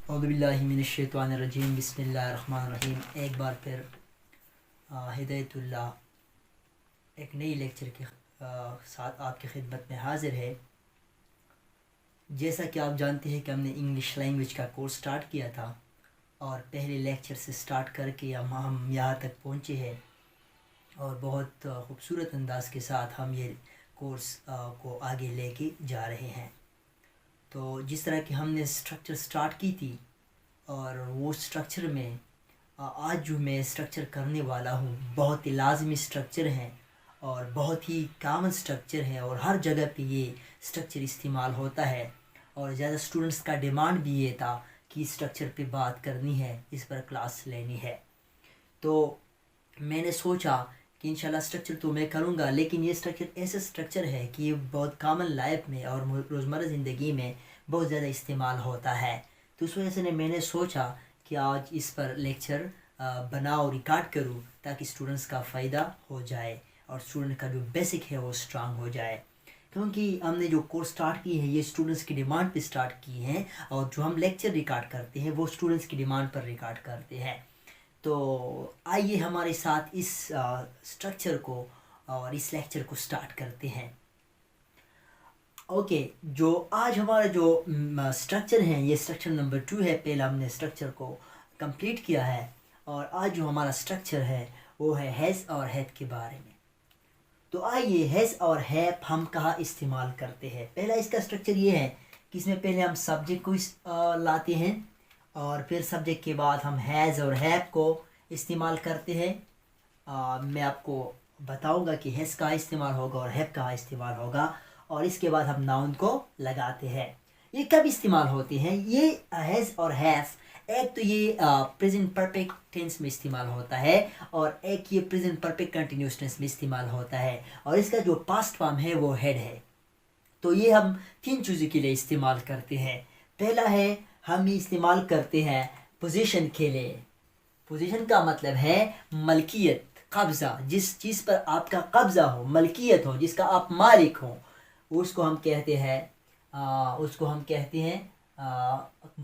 औज़ुबिल्लाहिमिनश्शैतानिर्रजीम बिस्मिल्लाहिर्रहमानिर्रहीम। एक बार फिर हिदायतुल्लाह एक नई लेक्चर के साथ आपकी खिदमत में हाज़िर है। जैसा कि आप जानते हैं कि हमने इंग्लिश लैंग्वेज का कोर्स स्टार्ट किया था और पहले लेक्चर से स्टार्ट करके हम यहाँ तक पहुँचे हैं और बहुत ख़ूबसूरत अंदाज के साथ हम ये कोर्स को आगे लेके जा रहे हैं। तो जिस तरह की हमने स्ट्रक्चर स्टार्ट की थी और वो स्ट्रक्चर में आज जो मैं स्ट्रक्चर करने वाला हूँ बहुत ही लाजमी स्ट्रक्चर है और बहुत ही कॉमन स्ट्रक्चर है और हर जगह पे ये स्ट्रक्चर इस्तेमाल होता है और ज़्यादा स्टूडेंट्स का डिमांड भी ये था कि स्ट्रक्चर पे बात करनी है, इस पर क्लास लेनी है। तो मैंने सोचा कि इंशाल्लाह स्ट्रक्चर तो मैं करूँगा, लेकिन ये स्ट्रक्चर ऐसा स्ट्रक्चर है कि ये बहुत कॉमन लाइफ में और रोज़मर्रा ज़िंदगी में बहुत ज़्यादा इस्तेमाल होता है। तो उस वजह से मैंने सोचा कि आज इस पर लेक्चर बनाओ, रिकॉर्ड करूँ ताकि स्टूडेंट्स का फ़ायदा हो जाए और स्टूडेंट का जो बेसिक है वो स्ट्रांग हो जाए। क्योंकि हमने जो कोर्स स्टार्ट की है ये स्टूडेंट्स की डिमांड पे स्टार्ट की है और जो हम लेक्चर रिकॉर्ड करते हैं वो स्टूडेंट्स की डिमांड पर रिकॉर्ड करते हैं। तो आइए हमारे साथ इस स्ट्रक्चर को और इस लेक्चर को स्टार्ट करते हैं। ओके, जो आज हमारा जो स्ट्रक्चर है ये स्ट्रक्चर नंबर 2 है। पहले हमने स्ट्रक्चर को कंप्लीट किया है और आज जो हमारा स्ट्रक्चर है वो है हैज़ और हैव के बारे में। तो आइए हैज़ और हैव हम कहाँ इस्तेमाल करते हैं। पहला इसका स्ट्रक्चर ये है कि इसमें पहले हम सब्जेक्ट को लाते हैं और फिर सब्जेक्ट के बाद हम हैज़ और हैव को इस्तेमाल करते हैं। मैं आपको बताऊंगा कि हैज़ कहाँ इस्तेमाल होगा और हैव कहाँ इस्तेमाल होगा और इसके बाद हम नाउन को लगाते हैं। ये कब इस्तेमाल होते हैं ये हैज़ और हैव? एक तो ये प्रेजेंट परफेक्ट टेंस में इस्तेमाल होता है और एक ये प्रेजेंट परफेक्ट कंटिन्यूअस टेंस में इस्तेमाल होता है और इसका जो पास्ट फॉर्म है वो हैड है। तो ये हम 3 चीज़ों के लिए इस्तेमाल करते हैं। पहला है हम इस्तेमाल करते हैं पोजीशन के लिए। पोजीशन का मतलब है मलकियत, कब्ज़ा। जिस चीज़ पर आपका कब्ज़ा हो, मलकियत हो, जिसका आप मालिक हो, उसको हम कहते हैं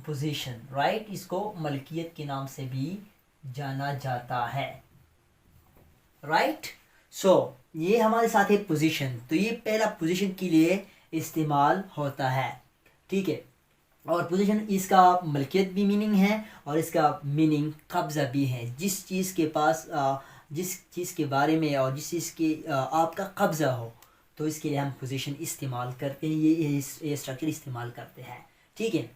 पोजीशन, राइट। इसको मलकियत के नाम से भी जाना जाता है, राइट। सो ये हमारे साथ है पोजीशन। तो ये पहला पोजीशन के लिए इस्तेमाल होता है, ठीक है। और पोजीशन इसका मलकियत भी मीनिंग है और इसका मीनिंग कब्ज़ा भी है। जिस चीज़ के पास जिस चीज़ के बारे में और जिस चीज़ के आपका कब्ज़ा हो तो इसके लिए हम पोजीशन इस्तेमाल करते हैं, ये स्ट्रक्चर इस्तेमाल करते हैं, ठीक है।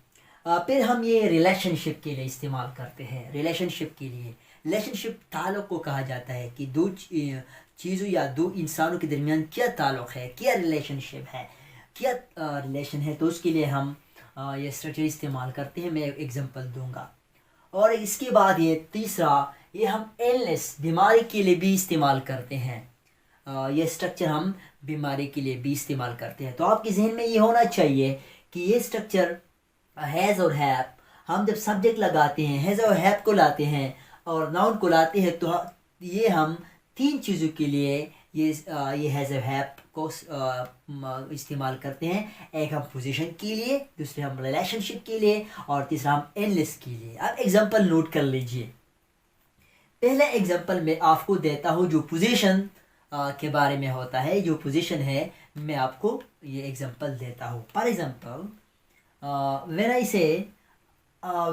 फिर हम ये रिलेशनशिप के लिए इस्तेमाल करते हैं। रिलेशनशिप के लिए रिलेशनशिप ताल्लुक़ को कहा जाता है कि दो चीज़ों या दो इंसानों के दरमियान क्या ताल्लुक़ है, क्या रिलेशनशिप है, क्या रिलेशन है। तो उसके लिए हम ये स्ट्रक्चर इस्तेमाल करते हैं। मैं एक एग्जांपल दूंगा। और इसके बाद ये तीसरा, ये हम इलनेस, बीमारी के लिए भी इस्तेमाल करते हैं। ये स्ट्रक्चर हम बीमारी के लिए भी इस्तेमाल करते हैं। तो आपके जहन में ये होना चाहिए कि ये स्ट्रक्चर हैज़ और हैव हम जब सब्जेक्ट लगाते हैं, हैज़ और हैव को लाते हैं और नाउन को लाते हैं, तो ये हम 3 चीज़ों के लिए ये हैज़ और हैव को इस्तेमाल करते हैं। एक हम पोजीशन के लिए, दूसरे हम रिलेशनशिप के लिए और तीसरा हम एनलेस के लिए। अब एग्जांपल नोट कर लीजिए। पहला एग्जांपल मैं आपको देता हूँ जो पोजीशन के बारे में होता है। जो पोजीशन है मैं आपको ये एग्जांपल देता हूँ। For example when I say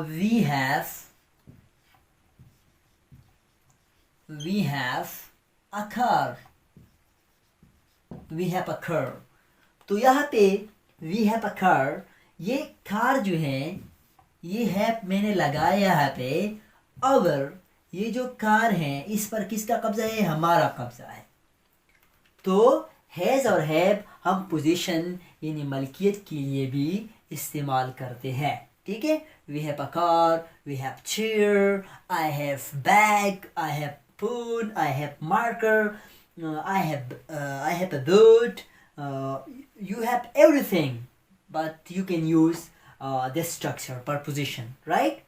we have a car, we have a car। तो यहाँ पे we have a car, ये कार जो है ये है मैंने लगाया यहाँ पे। अगर ये जो कार है इस पर किसका कब्जा है? हमारा कब्जा है। तो हैज़ और हैव हम पोजीशन यानी मलकियत के लिए भी इस्तेमाल करते हैं, ठीक है। We have a car, we have chair, I have bag, I have phone, I have marker, I have a boat, you have everything, but you can use this structure per position, right?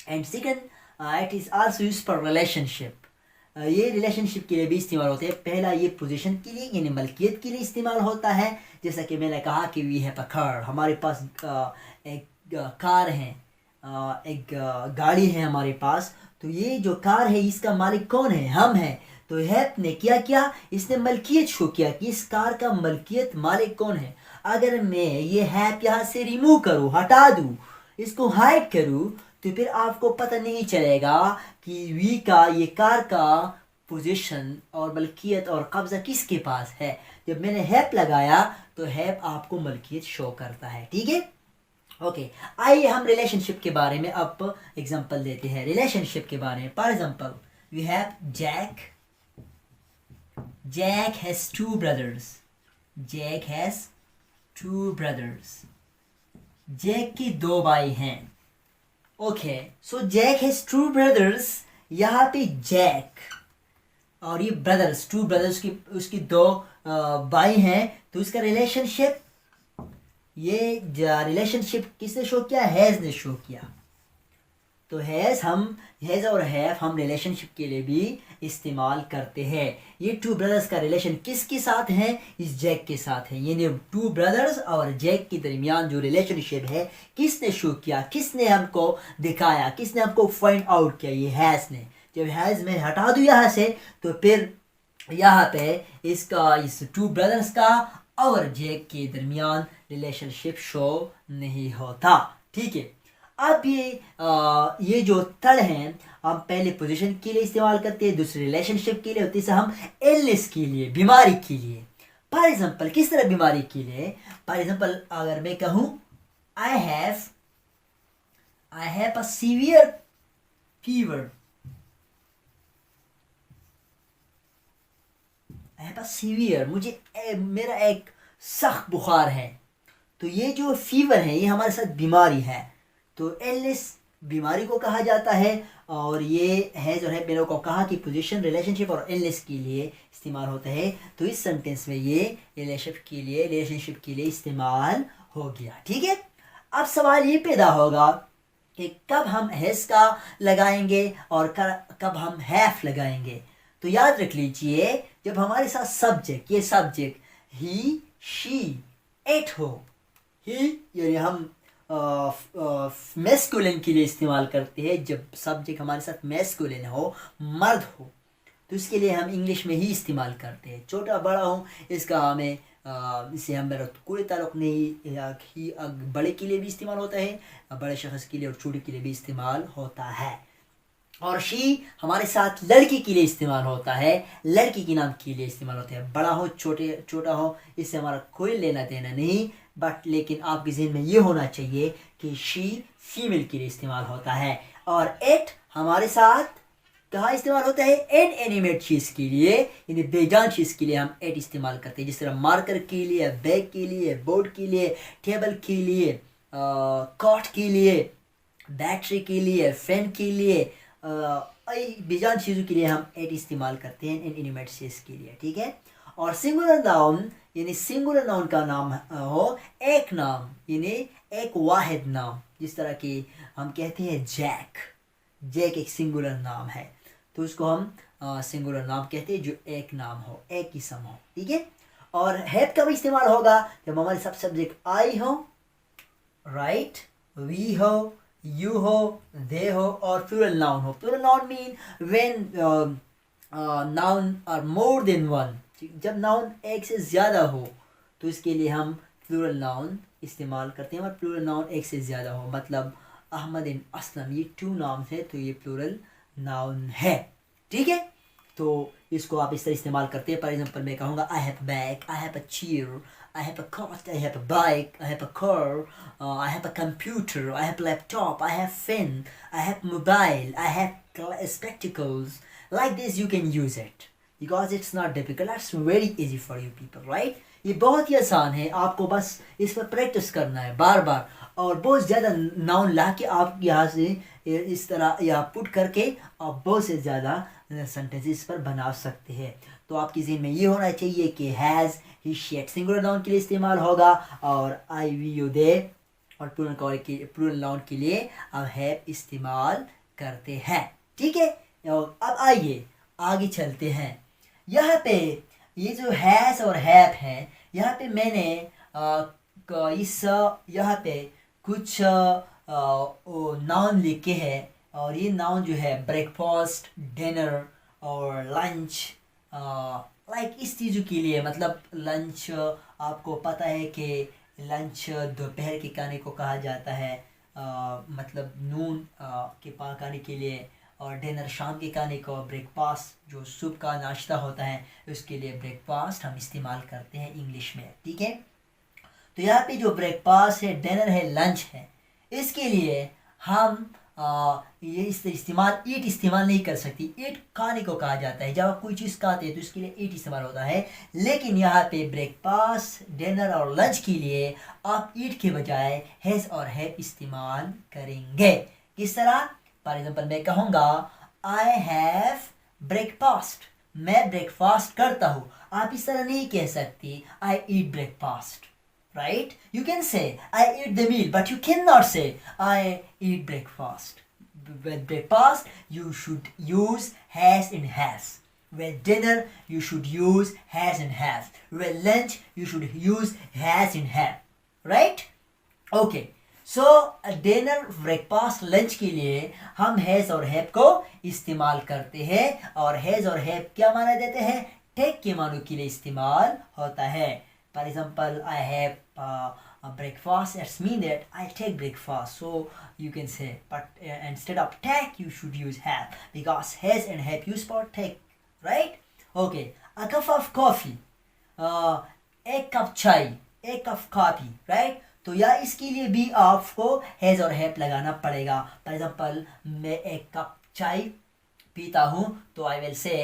And second, it is also used for relationship। ये relationship के लिए भी इस्तेमाल होते हैं। पहला ये position के लिए यानी मलकियत के लिए इस्तेमाल होता है। जैसा कि मैंने कहा कि वी हैव अ कार, हमारे पास एक कार है एक गाड़ी है हमारे पास, तो ये जो कार है इसका मालिक कौन है? हम हैं। तो हैव ने क्या किया, इसने मलकियत शो किया कि इस कार का मलकियत मालिक कौन है। अगर मैं ये हैव यहाँ से रिमूव करूँ, हटा दूँ, इसको हाइड करूँ, तो फिर आपको पता नहीं चलेगा कि वी का, ये कार का पोजीशन और मलकियत और कब्जा किसके पास है। जब मैंने हैव लगाया तो हैव आपको मलकियत शो करता है। ठीक है, ओके। आइए हम रिलेशनशिप के बारे में अब एग्जांपल देते हैं। रिलेशनशिप के बारे में, for example we have Jack. Jack has two brothers. Jack has two brothers. Jack की दो भाई हैं। Okay, so Jack has two brothers. यहाँ पे जैक और ये ब्रदर्स, टू ब्रदर्स की, उसकी दो भाई हैं, तो उसका रिलेशनशिप, ये रिलेशनशिप किसने शो किया? हैज ने शो किया। तो हैज और हैव हम रिलेशनशिप के लिए भी इस्तेमाल करते हैं। ये टू ब्रदर्स का रिलेशन किसके साथ है? इस जैक के साथ है। यानी टू ब्रदर्स और जैक के दरमियान जो रिलेशनशिप है किसने शो किया, किसने हमको दिखाया, किसने हमको फाइंड आउट किया? ये हैज ने। जब हैज में हटा दूँ यहाँ से, तो फिर यहाँ पे इसका, इस टू ब्रदर्स का और जैक के दरमियान रिलेशनशिप शो नहीं होता। ठीक है, अब ये जो तड़ हैं हम पहले पोजीशन के लिए इस्तेमाल करते हैं, दूसरे रिलेशनशिप के लिए, और तीसरा हम इलनेस के लिए, बीमारी के लिए। फॉर एग्जांपल किस तरह बीमारी के लिए? फॉर एग्जांपल अगर मैं कहूँ आई have a severe fever. I have a severe, मेरा एक सख्त बुखार है। तो ये जो फीवर है ये हमारे साथ बीमारी है। तो इलनेस बीमारी को कहा जाता है, और ये है जो है, मेरे को कहा कि पोजीशन रिलेशनशिप और इलनेस के लिए इस्तेमाल होता है। तो इस सेंटेंस में ये रिलेशनशिप के लिए इस्तेमाल हो गया। ठीक है, अब सवाल ये पैदा होगा कि कब हम हैज का लगाएंगे और कब हम हैव लगाएंगे। तो याद रख लीजिए, जब हमारे साथ सब्जेक्ट, ये सब्जेक्ट ही, शी, इट हो, ही यानी हम मैस्कुलिन के लिए इस्तेमाल करते हैं। जब सब्जेक्ट हमारे साथ मैस्कुलिन हो, मर्द हो, तो इसके लिए हम इंग्लिश में ही इस्तेमाल करते हैं। छोटा बड़ा हो, इसका हमें इससे हमारा कोई ताल्लुक नहीं। ही बड़े के लिए भी इस्तेमाल होता है, बड़े शख्स के लिए, और छोटे के लिए भी इस्तेमाल होता है। और शी हमारे साथ लड़की के लिए इस्तेमाल होता है, लड़की के नाम के लिए इस्तेमाल होता है। बड़ा हो, छोटा हो, इससे हमारा कोई लेना देना नहीं। बट लेकिन आपके जहन में ये होना चाहिए कि शी फीमेल के लिए इस्तेमाल होता है। और इट हमारे साथ कहाँ इस्तेमाल होता है? इनएनिमेट चीज़ के लिए, यानी बेजान चीज़ के लिए हम इट इस्तेमाल करते हैं। जिस तरह मार्कर के लिए, बैग के लिए, बोर्ड के लिए, टेबल के लिए, कॉट के लिए, बैटरी के लिए, फैन के लिए, बेजान चीज़ों के लिए हम इट इस्तेमाल करते हैं इनएनिमेट चीज़ के लिए। ठीक है, और सिंगुलर नाउन, यानी सिंगुलर नाउन का नाम हो एक नाम, यानी एक वाहिद नाम। जिस तरह की हम कहते हैं जैक, जैक एक सिंगुलर नाम है, तो उसको हम सिंगुलर नाम कहते हैं, जो एक नाम हो, एक किस्म हो। ठीक है, और हैव का भी इस्तेमाल होगा जब हमारे सब सब्जेक्ट आई हो, राइट, वी हो, यू हो, दे हो, और प्लूरल नाउन हो। Plural noun mean when noun are more than one. जब नाउन एक से ज़्यादा हो तो इसके लिए हम प्लूरल नाउन इस्तेमाल करते हैं। और प्लूरल नाउन एक से ज़्यादा हो, मतलब अहमद एंड असलम, ये टू नाउन है, तो ये प्लूरल नाउन है। ठीक है, तो इसको आप इस तरह इस्तेमाल करते हैं। फॉर एग्जांपल मैं कहूँगा I have a bag, I have a chair, I have a cot, I have a bike, I have a car, I have a computer, I have a laptop, I have pen, I have mobile, I have spectacles. Like this you can use it because it's not difficult. That's very easy for you people, right? ये बहुत ही आसान है, आपको बस इस पर practice करना है बार बार, और बहुत ज़्यादा नाउन ला के आप यहाँ से इस तरह या पुट करके आप बहुत से ज़्यादा सेंटेंसेस पर बना सकते हैं। तो आपकी ज़हन में ये होना चाहिए कि has, he, she singular noun के लिए इस्तेमाल होगा, और आई, वी, यू, दे और प्लूरल नाउन के लिए अब हैव इस्तेमाल करते हैं। ठीक है, और अब आइए आगे चलते हैं। यहाँ पे ये जो हैज़ और हैव है, यहाँ पे मैंने यहाँ पे कुछ नाउन लिखे है, और ये नाउन जो है ब्रेकफास्ट, डिनर और लंच, लाइक इस चीज़ों के लिए, मतलब लंच आपको पता है कि लंच दोपहर के खाने को कहा जाता है, मतलब नून के खाने के लिए, और डिनर शाम के खाने को, ब्रेकफास्ट जो सुबह का नाश्ता होता है उसके लिए ब्रेकफास्ट हम इस्तेमाल करते हैं इंग्लिश में, ठीक है। तो यहाँ पे जो ब्रेकफास्ट है, डिनर है, लंच है, इसके लिए हम ये इस्तेमाल ईट इस्तेमाल नहीं कर सकती। ईट खाने को कहा जाता है, जब आप कोई चीज़ खाते हैं तो इसके लिए ईट इस्तेमाल होता है, लेकिन यहाँ पे ब्रेकफास्ट, डिनर और लंच के लिए आप ईट के बजाय हैज़ और हैव इस्तेमाल करेंगे। किस तरह? फॉर एग्जाम्पल मैं कहूँगा आई हैव ब्रेकफास्ट, मैं ब्रेकफास्ट करता हूँ। आप इस तरह नहीं कह सकती I eat breakfast, right? You can say I eat the meal, but you cannot say I eat breakfast. With breakfast you should use has and has. With dinner you should use has and has. With lunch you should use has and have, right? Okay. So dinner, breakfast, lunch के लिए हम has और have को इस्तेमाल करते हैं, और has और have क्या माना देते हैं? take के मानों के लिए इस्तेमाल होता है। For example, I have a breakfast. That's mean that I take breakfast. So you can say, but instead of take, you should use have, because has and have used for take, right? Okay. A cup of coffee. एक cup चाय, एक cup coffee, right? तो या इसके लिए भी आपको has और हैव लगाना पड़ेगा। फॉर एग्जाम्पल मैं एक कप चाय पीता हूँ, तो I will say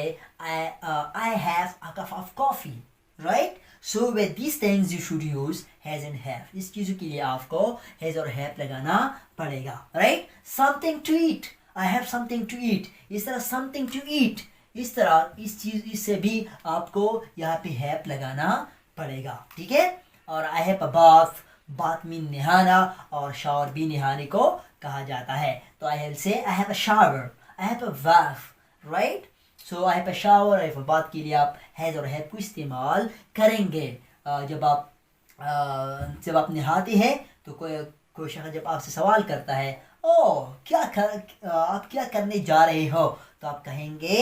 I have a cup of coffee, right? So with these things you should use has and have. इस चीज़ों के लिए आपको has और have लगाना पड़ेगा, right? Something to eat. I have something to eat. इस तरह something to eat, इस तरह इस चीज़ इससे भी आपको यहाँ पे have लगाना पड़ेगा, ठीक है? और I have a bath. bath mean नहाना, और shower भी नहाने को कहा जाता है। तो I will say I have a shower. I have a bath, right? So I have a shower, I have a bath के लिए आप हैज़ और हैव को इस्तेमाल करेंगे। जब आप नहाते हैं तो कोई शख्स जब आपसे सवाल करता है, आप क्या करने जा रहे हो, तो आप कहेंगे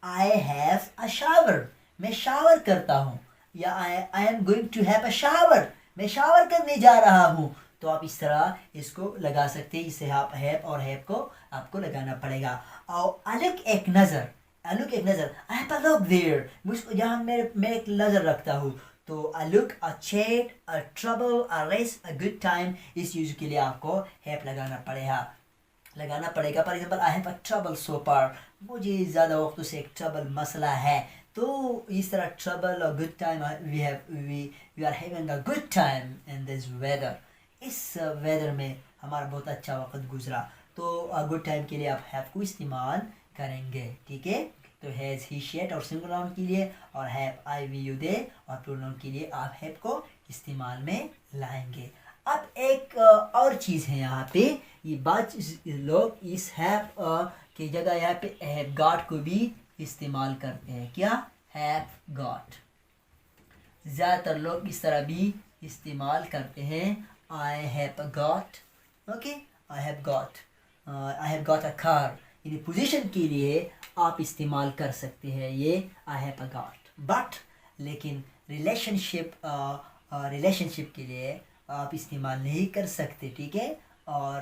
I have a shower, मैं शावर करता हूँ, या I am going to have a shower, मैं शावर करने जा रहा हूँ। तो आप इस तरह इसको लगा सकते हैं, इसे आप हैव और हैव को आपको लगाना पड़ेगा। और अलग एक नज़र, I have a look there, मुझको जहाँ मैं एक नज़र रखता हूँ, तो a look, a chat, a trouble, a rest, a good time, इस चीज़ के लिए आपको हैव लगाना पड़ेगा। For example I have a trouble so far, मुझे ज़्यादा वक्तों से एक ट्रबल मसला है, तो इस तरह ट्रबल और good time, we are having a good time in this weather, इस वेदर में हमारा बहुत अच्छा वक्त गुजरा। तो गुड टाइम के लिए आप हैव को इस्तेमाल करेंगे, ठीक है? तो हैज़, ही, शी, इट और सिंगुलर नाउन के लिए, और हैव, आई, वी, यू, दे, और प्लूरल नाउन के लिए आप हैव को इस्तेमाल में लाएंगे। अब एक और चीज़ है यहाँ पे, ये बात लोग इस हैव की जगह यहाँ पे हैव गॉट को भी इस्तेमाल करते हैं। क्या? Have got. ज़्यादातर लोग इस तरह भी इस्तेमाल करते हैं, I have got, okay, I have got a car। In position के लिए आप इस्तेमाल कर सकते हैं ये I have got, बट लेकिन रिलेशनशिप के लिए आप इस्तेमाल नहीं कर सकते, ठीक है? और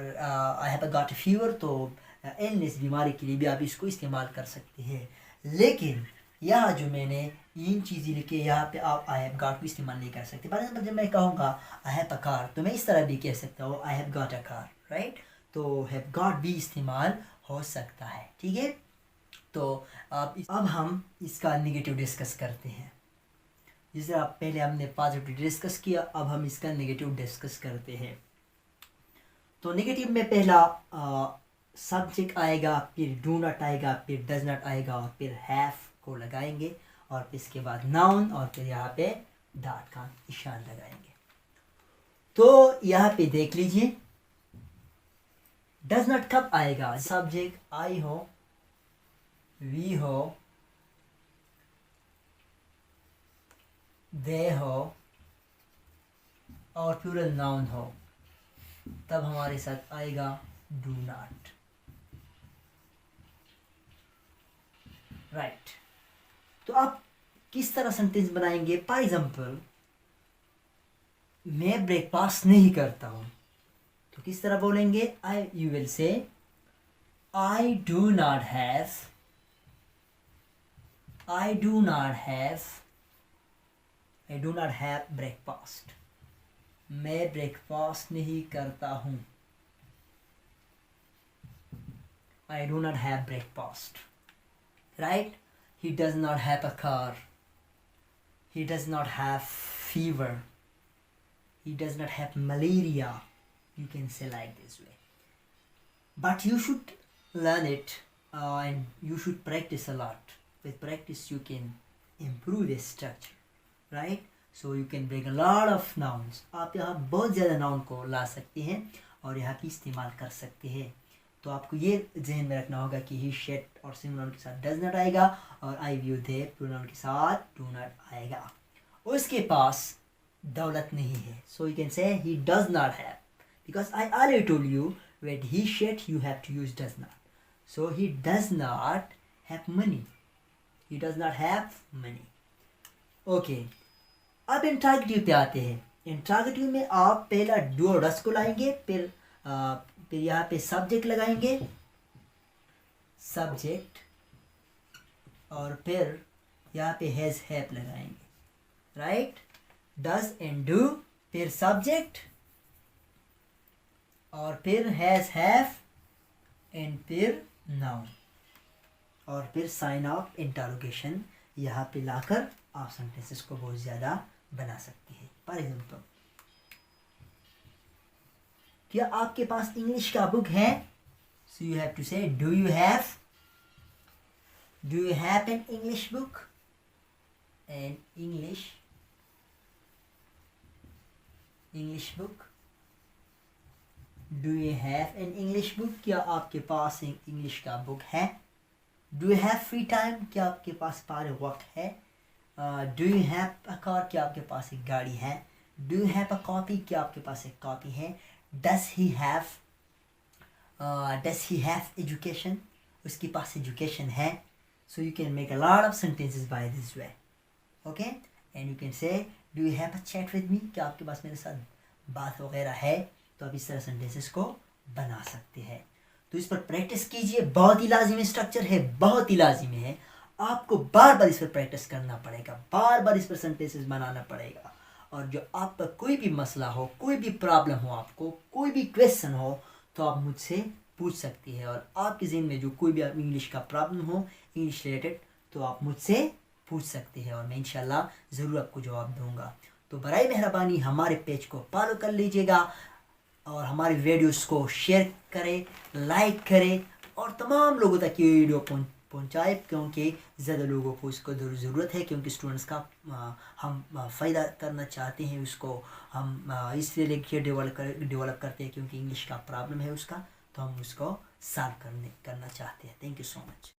I have got fever, तो इलनेस, बीमारी के लिए भी आप इसको इस्तेमाल कर सकते हैं। लेकिन यहाँ जो मैंने इन चीज़ें लिखी, यहाँ पे आप आई हैव गॉट को इस्तेमाल नहीं कर सकते। फॉर एग्जाम्पल जब मैं कहूँगा आई हैव अ कार, तो मैं इस तरह भी कह सकता हूँ I have got a car, right? तो हैव गॉट भी इस्तेमाल हो सकता है, ठीक है? तो अब हम इसका नेगेटिव डिस्कस करते हैं। जिस तरह पहले हमने पॉजिटिव डिस्कस किया, अब हम इसका नेगेटिव डिस्कस करते हैं। तो नेगेटिव में पहला सब्जेक्ट आएगा, फिर डू नॉट आएगा, फिर डज नॉट आएगा, और फिर हैव को लगाएंगे, और फिर इसके बाद नाउन, और फिर यहाँ पे डॉट का निशान लगाएंगे। तो यहाँ पे देख लीजिए, डज नॉट कब आएगा? सब्जेक्ट आई हो, वी हो, दे हो, और प्लूरल नाउन हो, तब हमारे साथ आएगा डू नॉट। राइट। तो आप किस तरह सेंटेंस बनाएंगे? फॉर एग्जाम्पल, मैं ब्रेकफास्ट नहीं करता हूं, तो किस तरह बोलेंगे? You will say I do not have breakfast. मैं ब्रेकफास्ट नहीं करता हूं। I do not have breakfast. Right? He does not have a car. He does not have fever. He does not have malaria. You can say like this way. But you should learn it and you should practice a lot. With practice you can improve this structure. Right? So you can bring a lot of nouns. आप यहाँ बहुत ज़्यादा noun को ला सकते हैं और यहाँ की इस्तेमाल कर सकते हैं। तो आपको ये जहन में रखना होगा कि ही शेट और सिंगुलर नाउन के साथ डज नॉट आएगा और आई व्यू दे प्रोनाउन के साथ डू नॉट आएगा। उसके पास दौलत नहीं है, सो you can say he does not have, because I already told you when he she you have to use does not. So he does not have money. He does not have money. Okay, अब interrogative पे आते हैं। Interrogative में आप पहला do और does को लाएंगे, फिर यहाँ पे सब्जेक्ट लगाएंगे, सब्जेक्ट, और फिर यहाँ पे हैज हैव लगाएंगे। राइट? डज एंड डू, फिर सब्जेक्ट, और फिर हैज हैव, एंड फिर नाउन, और फिर साइन ऑफ इंटरोगेशन यहाँ पे लाकर आप सेंटेंसेस को बहुत ज़्यादा बना सकते हैं। फॉर एग्जाम्पल, क्या आपके पास इंग्लिश का बुक है? सो यू हैव टू से do you have an English book? An English book. Do you have an English book? क्या आपके पास एक इंग्लिश का बुक है? Do you have free time? क्या आपके पास पार वक्त है? Do you have a car? क्या आपके पास एक गाड़ी है? Do you have a copy? क्या आपके पास एक कॉपी है? Does he have education? उसके पास education है। So you can make a lot of sentences by this way. Okay? And you can say, do you have a chat with me? क्या आपके पास मेरे साथ बात वगैरह है? तो आप इस तरह sentences को बना सकते हैं। तो इस पर प्रैक्टिस कीजिए, बहुत ही लाजिमी स्ट्रक्चर है, बहुत ही लाजिमी है। आपको बार बार इस पर प्रैक्टिस करना पड़ेगा, बार बार इस पर सेंटेंसेस बनाना पड़ेगा। और जो आपका कोई भी मसला हो, कोई भी प्रॉब्लम हो, आपको कोई भी क्वेश्चन हो, तो आप मुझसे पूछ सकती है। और आपके ज़हन में जो कोई भी इंग्लिश का प्रॉब्लम हो, इंग्लिश रिलेटेड, तो आप मुझसे पूछ सकते हैं और मैं इंशाल्लाह ज़रूर आपको जवाब दूंगा। तो बराए मेहरबानी हमारे पेज को फॉलो कर लीजिएगा और हमारे वीडियोस को शेयर करें, लाइक करें और तमाम लोगों तक ये वीडियो पहुँचाए, क्योंकि ज़्यादा लोगों को इसको ज़रूरत है। क्योंकि स्टूडेंट्स का हम फ़ायदा करना चाहते हैं, उसको हम इसलिए लेके डेवलप करते हैं क्योंकि इंग्लिश का प्रॉब्लम है उसका, तो हम उसको सॉल्व करना चाहते हैं। Thank you so much.